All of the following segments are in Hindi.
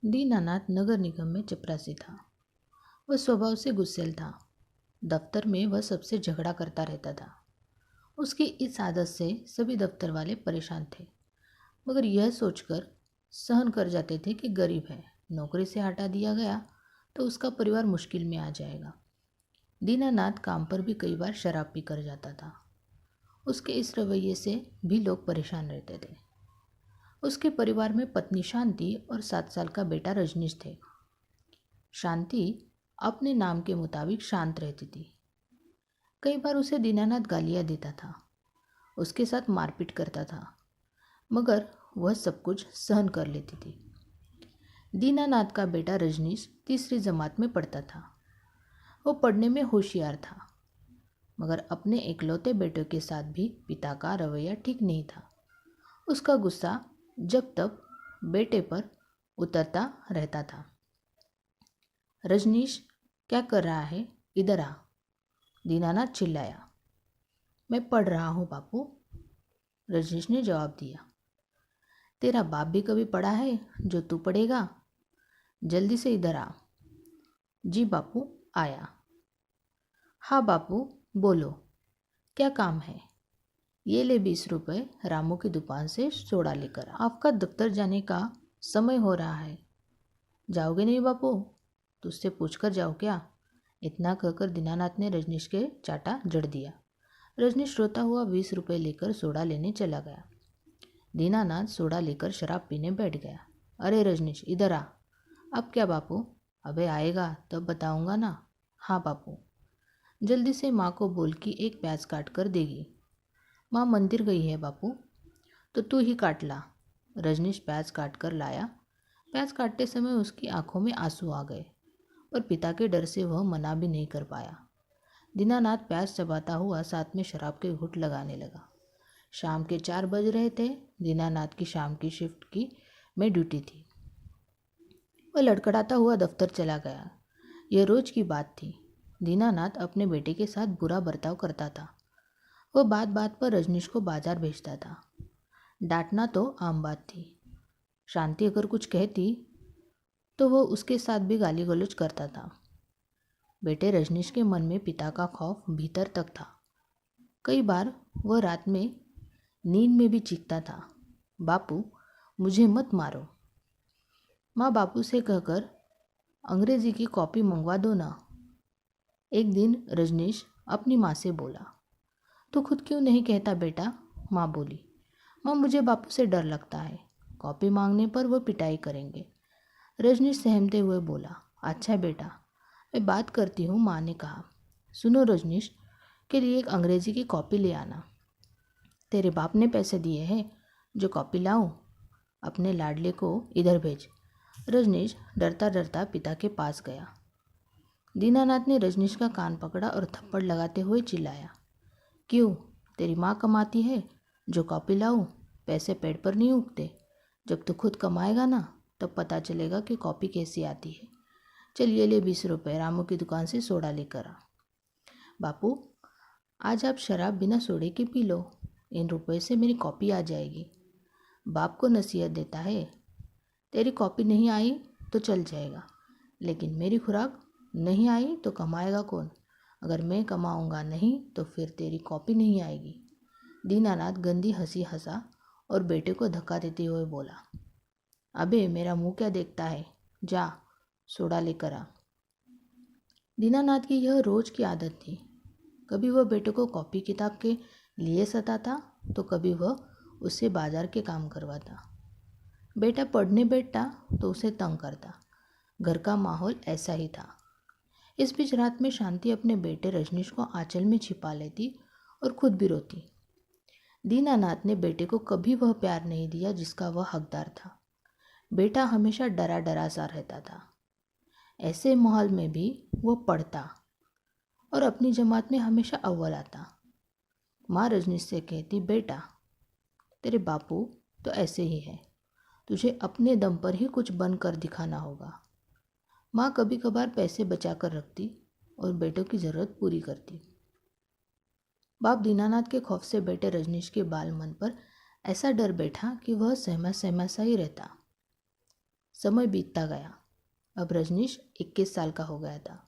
दीनानाथ नगर निगम में चपरासी था। वह स्वभाव से गुस्सैल था। दफ्तर में वह सबसे झगड़ा करता रहता था। उसकी इस आदत से सभी दफ्तर वाले परेशान थे, मगर यह सोचकर सहन कर जाते थे कि गरीब है, नौकरी से हटा दिया गया तो उसका परिवार मुश्किल में आ जाएगा। दीनानाथ काम पर भी कई बार शराब पी कर जाता था। उसके इस रवैये से भी लोग परेशान रहते थे। उसके परिवार में पत्नी शांति और 7 साल का बेटा रजनीश थे। शांति अपने नाम के मुताबिक शांत रहती थी। कई बार उसे दीनानाथ गालियाँ देता था, उसके साथ मारपीट करता था, मगर वह सब कुछ सहन कर लेती थी। दीनानाथ का बेटा रजनीश तीसरी जमात में पढ़ता था। वो पढ़ने में होशियार था, मगर अपने इकलौते बेटे के साथ भी पिता का रवैया ठीक नहीं था। उसका गुस्सा जब तक बेटे पर उतरता रहता था। रजनीश, क्या कर रहा है? इधर आ, दीनानाथ चिल्लाया। मैं पढ़ रहा हूँ बापू, रजनीश ने जवाब दिया। तेरा बाप भी कभी पढ़ा है जो तू पढ़ेगा? जल्दी से इधर आ। जी बापू, आया। हाँ बापू, बोलो, क्या काम है? ये ले 20 रुपये, रामू की दुकान से सोडा लेकर। आपका दफ्तर जाने का समय हो रहा है। जाओगे नहीं बापू? तुझसे पूछकर जाओ क्या? इतना कहकर दीनानाथ ने रजनीश के चाटा जड़ दिया। रजनीश रोता हुआ 20 रुपये लेकर सोडा लेने चला गया। दीनानाथ सोडा लेकर शराब पीने बैठ गया। अरे रजनीश, इधर आ। अब क्या बापू? अबे आएगा तब बताऊंगा ना। हाँ बापू। जल्दी से माँ को बोल कि एक प्याज काट कर देगी। माँ मंदिर गई है बापू। तो तू ही काट ला। रजनीश प्याज काट कर लाया। प्याज काटते समय उसकी आंखों में आंसू आ गए और पिता के डर से वह मना भी नहीं कर पाया। दीनानाथ प्याज चबाता हुआ साथ में शराब के घूंट लगाने लगा। शाम के 4 बज रहे थे। दीनानाथ की शाम की शिफ्ट की में ड्यूटी थी। वह लड़खड़ाता हुआ दफ्तर चला गया। यह रोज की बात थी। दीनानाथ अपने बेटे के साथ बुरा बर्ताव करता था। वह बात बात पर रजनीश को बाजार भेजता था। डांटना तो आम बात थी। शांति अगर कुछ कहती तो वह उसके साथ भी गाली गलौज करता था। बेटे रजनीश के मन में पिता का खौफ भीतर तक था। कई बार वह रात में नींद में भी चीखता था, बापू मुझे मत मारो। माँ बापू से कहकर अंग्रेजी की कॉपी मंगवा दो ना। एक दिन रजनीश अपनी माँ से बोला। तो खुद क्यों नहीं कहता बेटा? माँ बोली। माँ, मुझे बापू से डर लगता है, कॉपी मांगने पर वो पिटाई करेंगे। रजनीश सहमते हुए बोला, अच्छा बेटा, मैं बात करती हूँ। माँ ने कहा, सुनो, रजनीश के लिए एक अंग्रेजी की कॉपी ले आना। तेरे बाप ने पैसे दिए हैं जो कॉपी लाऊं? अपने लाडले को इधर भेज। रजनीश डरता डरता पिता के पास गया। दीनानाथ ने रजनीश का कान पकड़ा और थप्पड़ लगाते हुए चिल्लाया, क्यों? तेरी माँ कमाती है जो कॉपी लाऊं? पैसे पेड़ पर नहीं उगते। जब तू खुद कमाएगा ना तब पता चलेगा कि कॉपी कैसी आती है। चलिए ले 20 रुपये, रामू की दुकान से सोडा लेकर आ। बापू, आज आप शराब बिना सोडे के पी लो, इन रुपए से मेरी कॉपी आ जाएगी। बाप को नसीहत देता है। तेरी कॉपी नहीं आई तो चल जाएगा, लेकिन मेरी खुराक नहीं आई तो कमाएगा कौन? अगर मैं कमाऊंगा नहीं तो फिर तेरी कॉपी नहीं आएगी। दीनानाथ गंदी हंसी हंसा और बेटे को धक्का देते हुए बोला, अबे मेरा मुंह क्या देखता है, जा सोडा लेकर आ। दीनानाथ की यह रोज की आदत थी। कभी वह बेटे को कॉपी किताब के लिए सताता तो कभी वह उससे बाजार के काम करवाता। बेटा पढ़ने बैठता तो उसे तंग करता। घर का माहौल ऐसा ही था। इस बीच रात में शांति अपने बेटे रजनीश को आंचल में छिपा लेती और खुद भी रोती। दीनानाथ ने बेटे को कभी वह प्यार नहीं दिया जिसका वह हकदार था। बेटा हमेशा डरा डरा सा रहता था। ऐसे माहौल में भी वो पढ़ता और अपनी जमात में हमेशा अव्वल आता। माँ रजनीश से कहती, बेटा तेरे बापू तो ऐसे ही है, तुझे अपने दम पर ही कुछ बनकर दिखाना होगा। माँ कभी कभार पैसे बचा कर रखती और बेटों की ज़रूरत पूरी करती। बाप दीनानाथ के खौफ से बेटे रजनीश के बाल मन पर ऐसा डर बैठा कि वह सहमा सहमा सा ही रहता। समय बीतता गया। अब रजनीश 21 साल का हो गया था।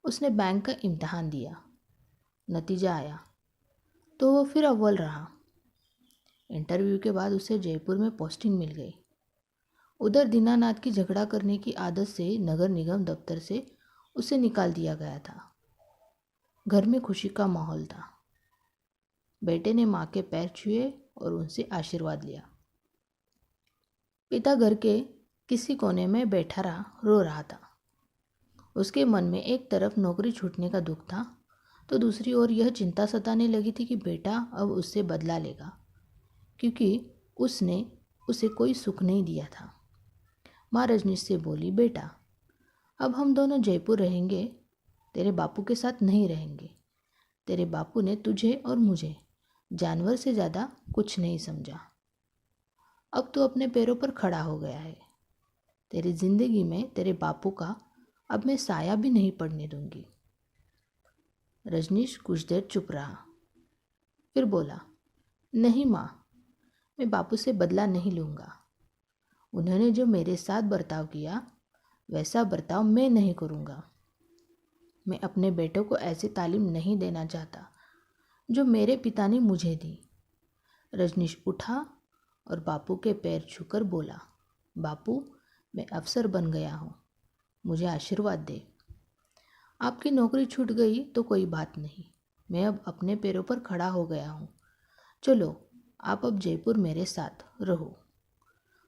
उसने बैंक का इम्तिहान दिया। नतीजा आया तो वो फिर अव्वल रहा। इंटरव्यू के बाद उसे जयपुर में पोस्टिंग मिल गई। उधर दीनानाथ की झगड़ा करने की आदत से नगर निगम दफ्तर से उसे निकाल दिया गया था। घर में खुशी का माहौल था। बेटे ने माँ के पैर छुए और उनसे आशीर्वाद लिया। पिता घर के किसी कोने में बैठा रो रहा था। उसके मन में एक तरफ नौकरी छूटने का दुख था तो दूसरी ओर यह चिंता सताने लगी थी कि बेटा अब उससे बदला लेगा, क्योंकि उसने उसे कोई सुख नहीं दिया था। माँ रजनीश से बोली, बेटा अब हम दोनों जयपुर रहेंगे, तेरे बापू के साथ नहीं रहेंगे। तेरे बापू ने तुझे और मुझे जानवर से ज़्यादा कुछ नहीं समझा। अब तू अपने पैरों पर खड़ा हो गया है। तेरी जिंदगी में तेरे बापू का अब मैं साया भी नहीं पड़ने दूंगी। रजनीश कुछ देर चुप रहा, फिर बोला, नहीं माँ, मैं बापू से बदला नहीं लूँगा। उन्होंने जो मेरे साथ बर्ताव किया वैसा बर्ताव मैं नहीं करूँगा। मैं अपने बेटों को ऐसी तालीम नहीं देना चाहता जो मेरे पिता ने मुझे दी। रजनीश उठा और बापू के पैर छूकर बोला, बापू मैं अफसर बन गया हूँ, मुझे आशीर्वाद दे। आपकी नौकरी छूट गई तो कोई बात नहीं, मैं अब अपने पैरों पर खड़ा हो गया हूँ। चलो आप अब जयपुर मेरे साथ रहो,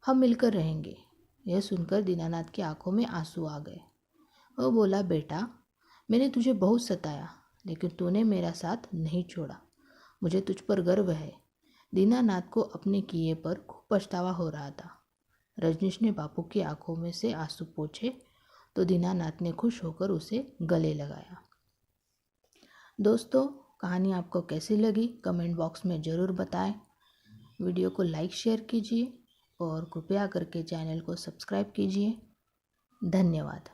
हम मिलकर रहेंगे। यह सुनकर दीनानाथ की आंखों में आंसू आ गए। वो बोला, बेटा मैंने तुझे बहुत सताया लेकिन तूने मेरा साथ नहीं छोड़ा। मुझे तुझ पर गर्व है। दीनानाथ को अपने किए पर खूब पछतावा हो रहा था। रजनीश ने बापू की आंखों में से आंसू पोंछे तो दीनानाथ ने खुश होकर उसे गले लगाया। दोस्तों, कहानी आपको कैसी लगी कमेंट बॉक्स में ज़रूर बताएं। वीडियो को लाइक शेयर कीजिए और कृपया करके चैनल को सब्सक्राइब कीजिए। धन्यवाद।